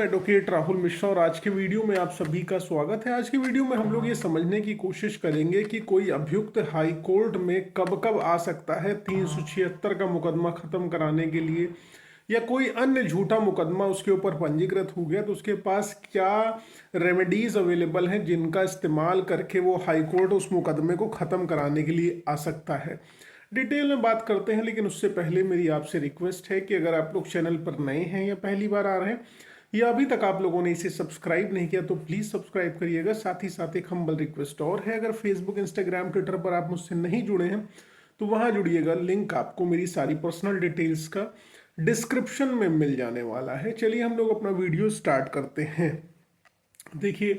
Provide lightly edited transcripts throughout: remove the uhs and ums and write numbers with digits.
Advocate Rahul Mishra और आज के वीडियो में आप सभी का स्वागत है। आज की वीडियो में हम लोग ये समझने की कोशिश करेंगे कि कोई अभियुक्त हाई कोर्ट में कब कब आ सकता है 376 का मुकदमा खत्म कराने के लिए, या कोई अन्य झूठा मुकदमा उसके ऊपर पंजीकृत हो गया तो उसके पास क्या रेमेडीज अवेलेबल हैं जिनका इस्तेमाल करके वो हाई कोर्ट उस मुकदमे को ख़त्म कराने के लिए आ सकता है। डिटेल में बात करते हैं, लेकिन उससे पहले मेरी आपसे रिक्वेस्ट है कि अगर आप लोग चैनल पर नए हैं या पहली बार आ रहे हैं या अभी तक आप लोगों ने इसे सब्सक्राइब नहीं किया तो प्लीज़ सब्सक्राइब करिएगा। साथ ही साथ एक हम्बल रिक्वेस्ट और है, अगर फेसबुक इंस्टाग्राम ट्विटर पर आप मुझसे नहीं जुड़े हैं तो वहाँ जुड़िएगा। लिंक आपको मेरी सारी पर्सनल डिटेल्स का डिस्क्रिप्शन में मिल जाने वाला है। चलिए हम लोग अपना वीडियो स्टार्ट करते हैं। देखिए,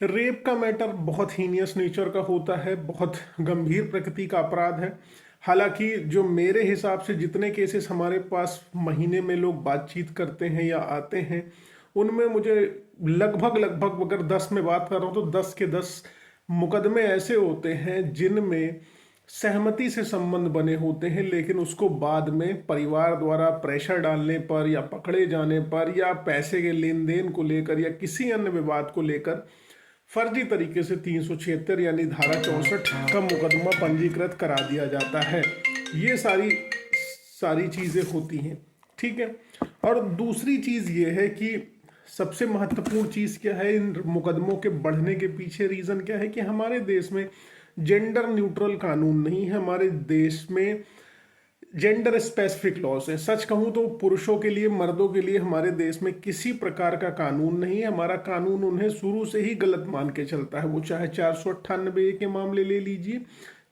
रेप का मैटर बहुत हीनियस नेचर का होता है, बहुत गंभीर प्रकृति का अपराध है। हालांकि जो मेरे हिसाब से जितने केसेस हमारे पास महीने में लोग बातचीत करते हैं या आते हैं, उनमें मुझे लगभग अगर 10 में बात कर रहा हूँ तो 10 के 10 मुकदमे ऐसे होते हैं जिनमें सहमति से संबंध बने होते हैं, लेकिन उसको बाद में परिवार द्वारा प्रेशर डालने पर या पकड़े जाने पर या पैसे के लेन देन को लेकर या किसी अन्य विवाद को लेकर फर्जी तरीके से 376 यानी धारा 64 का मुकदमा पंजीकृत करा दिया जाता है। ये सारी चीज़ें होती हैं, ठीक है। और दूसरी चीज़ ये है कि सबसे महत्वपूर्ण चीज़ क्या है इन मुकदमों के बढ़ने के पीछे, रीज़न क्या है कि हमारे देश में जेंडर न्यूट्रल कानून नहीं है। हमारे देश में जेंडर स्पेसिफिक लॉज हैं। सच कहूँ तो पुरुषों के लिए, मर्दों के लिए हमारे देश में किसी प्रकार का कानून नहीं है। हमारा कानून उन्हें शुरू से ही गलत मान के चलता है। वो चाहे 498 के मामले ले लीजिए,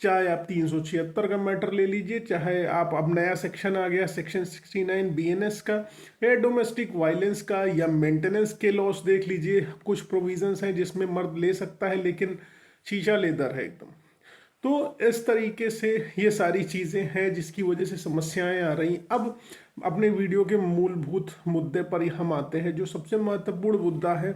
चाहे आप 376 का मैटर ले लीजिए, चाहे आप अब नया सेक्शन आ गया सेक्शन 69 बीएनएस का, या डोमेस्टिक वायलेंस का, या मेंटेनेंस के लॉस देख लीजिए। कुछ प्रोविजंस हैं जिसमें मर्द ले सकता है लेकिन शीशा लेदर है एकदम। तो इस तरीके से ये सारी चीज़ें हैं जिसकी वजह से समस्याएं आ रही। अब अपने वीडियो के मूलभूत मुद्दे पर ही हम आते हैं। जो सबसे महत्वपूर्ण मुद्दा है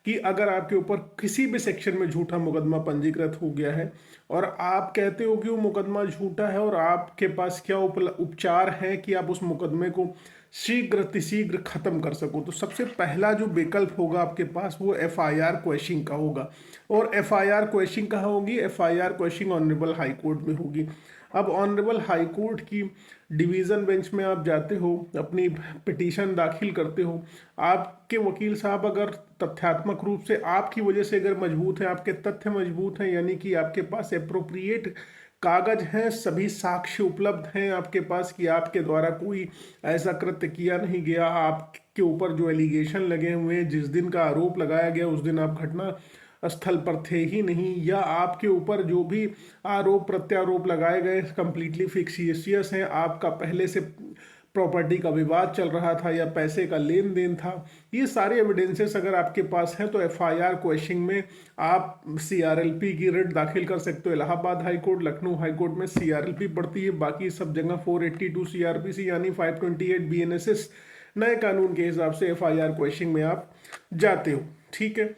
कि अगर आपके ऊपर किसी भी सेक्शन में झूठा मुकदमा पंजीकृत हो गया है और आप कहते हो कि वो मुकदमा झूठा है और आपके पास क्या उपचार है कि आप उस मुकदमे को शीघ्र खत्म कर सको, तो सबसे पहला जो विकल्प होगा आपके पास वो एफआईआर क्वैशिंग का होगा। और एफआईआर क्वैशिंग कहाँ होगी? एफआईआर क्वैशिंग ऑनरेबल हाई कोर्ट में होगी। अब ऑनरेबल हाई कोर्ट की डिवीज़न बेंच में आप जाते हो, अपनी पिटीशन दाखिल करते हो। आपके वकील साहब अगर तथ्यात्मक रूप से आपकी वजह से अगर मजबूत हैं, आपके तथ्य मजबूत हैं, यानी कि आपके पास एप्रोप्रिएट कागज हैं, सभी साक्ष्य उपलब्ध हैं आपके पास कि आपके द्वारा कोई ऐसा कृत्य किया नहीं गया, आपके ऊपर जो एलिगेशन लगे हुए हैं, जिस दिन का आरोप लगाया गया उस दिन आप घटना स्थल पर थे ही नहीं, या आपके ऊपर जो भी आरोप प्रत्यारोप लगाए गए कंप्लीटली फिक्सियस हैं, आपका पहले से प्रॉपर्टी का विवाद चल रहा था या पैसे का लेन देन था, ये सारे एविडेंसेस अगर आपके पास हैं तो एफआईआर क्वैशिंग में आप सीआरएलपी की रिट दाखिल कर सकते हो। Allahabad high court, Lucknow high court में सीआरएलपी पड़ती है, बाकी सब जगह 482 सीआरपीसी यानी 528 बीएनएसएस नए कानून के हिसाब से एफआईआर क्वैशिंग में आप जाते हो, ठीक है।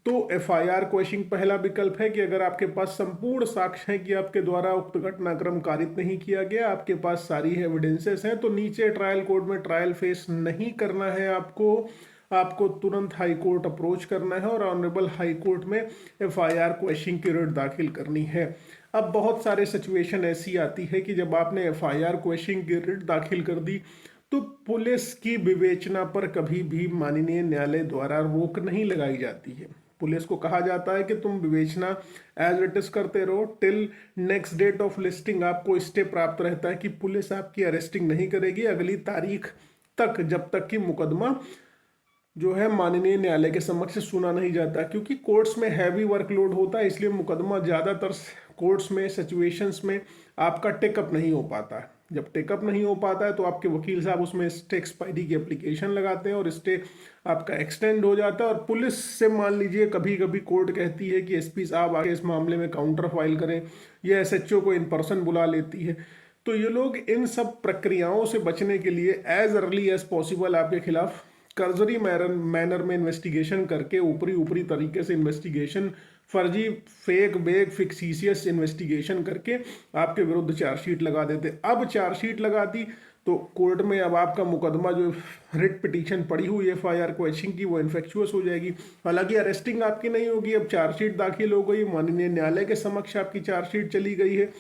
तो एफआईआर क्वैशिंग पहला विकल्प है कि अगर आपके पास संपूर्ण साक्ष्य हैं कि आपके द्वारा उक्त घटनाक्रम कारित नहीं किया गया, आपके पास सारी एविडेंसेस हैं, तो नीचे ट्रायल कोर्ट में ट्रायल फेस नहीं करना है आपको तुरंत हाई कोर्ट अप्रोच करना है और ऑनरेबल हाई कोर्ट में एफआईआर क्वैशिंग की रिट दाखिल करनी है। अब बहुत सारे सिचुएशन ऐसी आती है कि जब आपने एफआईआर क्वैशिंग की रिट दाखिल कर दी तो पुलिस की विवेचना पर कभी भी माननीय न्यायालय द्वारा रोक नहीं लगाई जाती है। पुलिस को कहा जाता है कि तुम विवेचना एज इट इज करते रहो till next date of listing. आपको स्टे प्राप्त रहता है कि पुलिस आपकी अरेस्टिंग नहीं करेगी अगली तारीख तक, जब तक कि मुकदमा जो है माननीय न्यायालय के समक्ष सुना नहीं जाता। क्योंकि कोर्ट्स में हैवी वर्कलोड होता है, इसलिए मुकदमा ज़्यादातर कोर्ट्स में सिचुएशंस में आपका टेकअप नहीं हो पाता है। जब टेकअप नहीं हो पाता है तो आपके वकील साहब उसमें स्टे एक्सपायरी की एप्लीकेशन लगाते हैं और स्टे आपका एक्सटेंड हो जाता है। और पुलिस से मान लीजिए कभी कभी कोर्ट कहती है कि एसपी साहब आके इस मामले में काउंटर फाइल करें, या एसएचओ को इन पर्सन बुला लेती है। तो ये लोग इन सब प्रक्रियाओं से बचने के लिए एज अर्ली एज पॉसिबल आपके खिलाफ कर्जरी मैनर में इन्वेस्टिगेशन करके ऊपरी ऊपरी तरीके से इन्वेस्टिगेशन, फर्जी फेक बेक फिक्सीसियस इन्वेस्टिगेशन करके आपके विरुद्ध चार्जशीट लगा देते। अब चार्जशीट लगा दी तो कोर्ट में अब आपका मुकदमा जो रिट पिटीशन पड़ी हुई एफआईआर क्वेश्चन की वो इन्फेक्चुअस हो जाएगी। हालांकि अरेस्टिंग आपकी नहीं होगी, अब चार्जशीट दाखिल हो गई, माननीय न्यायालय के समक्ष आपकी चार्जशीट चली गई है।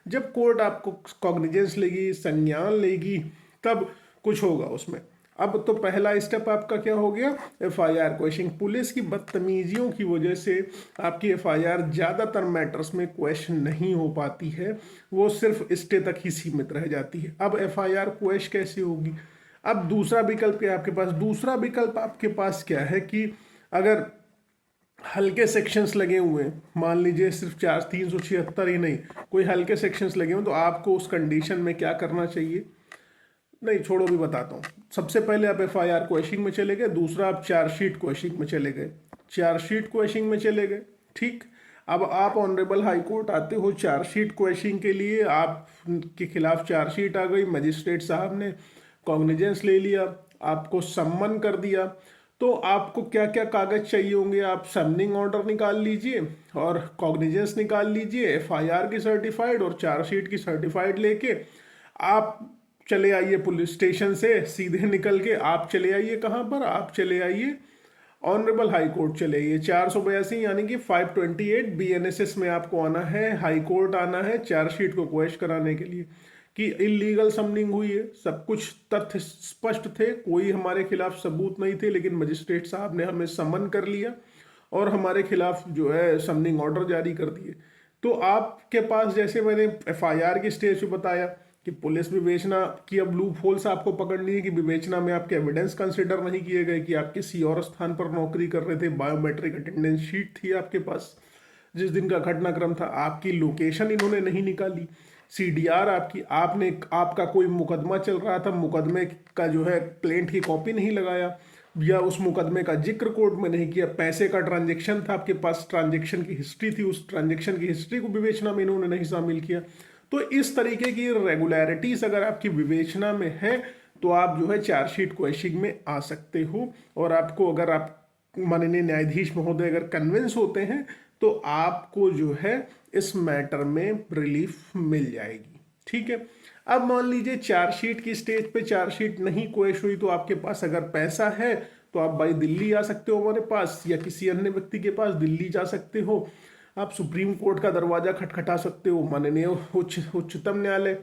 जब कोर्ट आपको कॉग्निजेंस लेगी, संज्ञान लेगी, तब कुछ होगा उसमें। अब तो पहला स्टेप आपका क्या हो गया, एफआईआर क्वेश्चन। पुलिस की बदतमीजियों की वजह से आपकी एफआईआर ज़्यादातर मैटर्स में क्वेश्चन नहीं हो पाती है, वो सिर्फ स्टे तक ही सीमित रह जाती है। अब एफआईआर क्वेश्चन कैसे होगी? अब दूसरा विकल्प क्या आपके पास? दूसरा विकल्प आपके पास क्या है कि अगर हल्के सेक्शंस लगे हुए हैं, मान लीजिए सिर्फ 376 ही नहीं, कोई हल्के सेक्शंस लगे हुए, तो आपको उस कंडीशन में क्या करना चाहिए? नहीं छोड़ो, भी बताता हूँ। सबसे पहले आप एफआईआर क्वेश्चन में चले गए, दूसरा आप चार्जशीट क्वेश्चन में चले गए, चार्जशीट क्वेश्चन में चले गए, ठीक। अब आप ऑनरेबल हाई कोर्ट आते हो चार्जशीट क्वेश्चन के लिए, आपके खिलाफ चार्जशीट आ गई, मजिस्ट्रेट साहब ने कॉग्निजेंस ले लिया, आपको सम्मन कर दिया, तो आपको क्या क्या कागज चाहिए होंगे? आप समनिंग ऑर्डर निकाल लीजिए और कॉग्निजेंस निकाल लीजिए, एफआईआर की सर्टिफाइड और चार्जशीट की सर्टिफाइड लेके आप चले आइए पुलिस स्टेशन से, सीधे निकल के आप चले आइए कहाँ पर? आप चले आइए ऑनरेबल हाई कोर्ट चले आइए। 482 यानी कि 528 बीएनएसएस में आपको आना है, हाई कोर्ट आना है चार्जशीट को क्वेश कराने के लिए कि इलीगल समनिंग हुई है। सब कुछ तथ्य स्पष्ट थे, कोई हमारे खिलाफ सबूत नहीं थे, लेकिन मजिस्ट्रेट साहब ने हमें समन कर लिया और हमारे खिलाफ जो है समनिंग ऑर्डर जारी कर दिए। तो आपके पास, जैसे मैंने एफआईआर की स्टेज पे बताया कि पुलिस विवेचना की अब लूप होल्स आपको पकड़नी है कि विवेचना में आपके एविडेंस कंसिडर नहीं किए गए कि आप किसी और स्थान पर नौकरी कर रहे थे, बायोमेट्रिक अटेंडेंस शीट थी आपके पास जिस दिन का घटनाक्रम था, आपकी लोकेशन इन्होंने नहीं निकाली, सीडीआर आपका कोई मुकदमा चल रहा था, मुकदमे का जो है क्लेंट की कॉपी नहीं लगाया या उस मुकदमे का जिक्र कोर्ट में नहीं किया, पैसे का ट्रांजेक्शन था आपके पास, ट्रांजेक्शन की हिस्ट्री थी, उस ट्रांजेक्शन की हिस्ट्री को विवेचना में इन्होंने नहीं शामिल किया। तो इस तरीके की रेगुलरिटीज अगर आपकी विवेचना में है तो आप जो है चार्जशीट क्वेश्चन में आ सकते हो, और आपको अगर आप माननीय न्यायाधीश महोदय अगर कन्विंस होते हैं तो आपको जो है इस मैटर में रिलीफ मिल जाएगी, ठीक है। अब मान लीजिए चार्जशीट की स्टेज पे चार्जशीट नहीं क्वेश हुई, तो आपके पास अगर पैसा है तो आप भाई दिल्ली आ सकते हो हमारे पास, या किसी अन्य व्यक्ति के पास दिल्ली जा सकते हो, आप सुप्रीम कोर्ट का दरवाजा खटखटा सकते हो, माननीय उच्चतम न्यायालय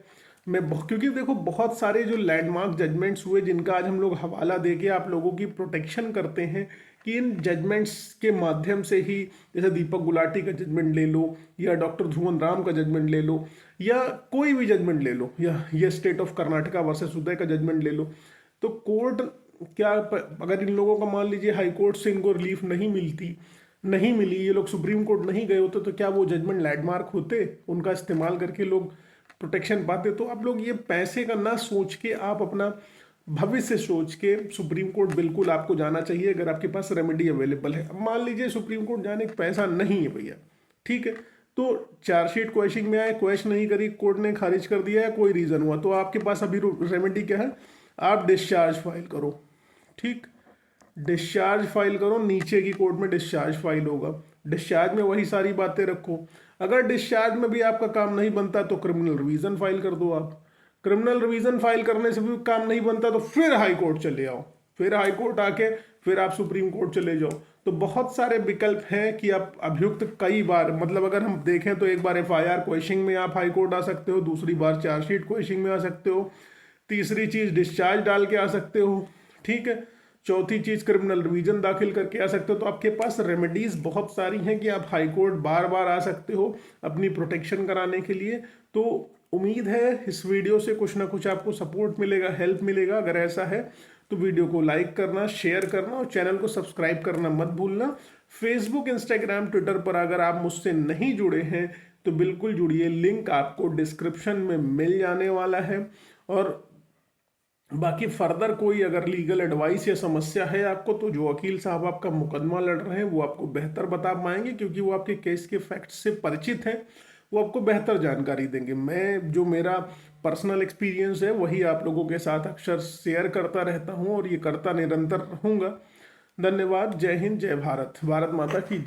में। क्योंकि देखो बहुत सारे जो लैंडमार्क जजमेंट्स हुए जिनका आज हम लोग हवाला देके आप लोगों की प्रोटेक्शन करते हैं कि इन जजमेंट्स के माध्यम से ही, जैसे दीपक गुलाटी का जजमेंट ले लो या डॉक्टर ध्रुवन राम का जजमेंट ले लो या कोई भी जजमेंट ले लो, या ये स्टेट ऑफ कर्नाटका वर्सेस उदय का जजमेंट ले लो, तो कोर्ट क्या, अगर इन लोगों का मान लीजिए हाई कोर्ट से इनको रिलीफ नहीं मिली, ये लोग सुप्रीम कोर्ट नहीं गए होते, तो क्या वो जजमेंट लैंडमार्क होते? उनका इस्तेमाल करके लोग प्रोटेक्शन पाते। तो आप लोग ये पैसे का ना सोच के, आप अपना भविष्य सोच के सुप्रीम कोर्ट बिल्कुल आपको जाना चाहिए अगर आपके पास रेमेडी अवेलेबल है। अब मान लीजिए सुप्रीम कोर्ट जाने का पैसा नहीं है भैया, ठीक है, तो चार्जशीट क्वेश्चन में आए, क्वेश्चन नहीं करी, कोर्ट ने खारिज कर दिया है, कोई रीजन हुआ, तो आपके पास अभी रेमेडी क्या है? आप डिस्चार्ज फाइल करो, ठीक, डिस्चार्ज फाइल करो, नीचे की कोर्ट में डिस्चार्ज फाइल होगा, डिस्चार्ज में वही सारी बातें रखो। अगर डिस्चार्ज में भी आपका काम नहीं बनता तो क्रिमिनल रिवीजन फाइल कर दो आप, क्रिमिनल रिवीजन फाइल करने से भी काम नहीं बनता तो फिर हाई कोर्ट चले आओ, फिर हाई कोर्ट आके फिर आप सुप्रीम कोर्ट चले जाओ। तो बहुत सारे विकल्प हैं कि आप अभियुक्त कई बार, मतलब अगर हम देखें तो एक बार एफआईआर क्वेश्चन में आप हाई कोर्ट आ सकते हो, दूसरी बार चार्जशीट क्वेश्चन में आ सकते हो, तीसरी चीज डिस्चार्ज डाल के आ सकते हो, ठीक है, चौथी चीज क्रिमिनल रिवीजन दाखिल करके आ सकते हो। तो आपके पास रेमेडीज बहुत सारी हैं कि आप हाई कोर्ट बार बार आ सकते हो अपनी प्रोटेक्शन कराने के लिए। तो उम्मीद है इस वीडियो से कुछ ना कुछ आपको सपोर्ट मिलेगा, हेल्प मिलेगा। अगर ऐसा है तो वीडियो को लाइक करना, शेयर करना और चैनल को सब्सक्राइब करना मत भूलना। फेसबुक, इंस्टाग्राम, ट्विटर पर अगर आप मुझसे नहीं जुड़े हैं तो बिल्कुल जुड़िए, लिंक आपको डिस्क्रिप्शन में मिल जाने वाला है। और बाकी फर्दर कोई अगर लीगल एडवाइस या समस्या है आपको, तो जो वकील साहब आपका मुकदमा लड़ रहे हैं वो आपको बेहतर बता पाएंगे, क्योंकि वो आपके केस के फैक्ट से परिचित हैं, वो आपको बेहतर जानकारी देंगे। मैं जो मेरा पर्सनल एक्सपीरियंस है वही आप लोगों के साथ अक्सर शेयर करता रहता हूँ और ये करता निरंतर रहूंगा। धन्यवाद। जय हिंद, जय भारत, भारत माता की जय।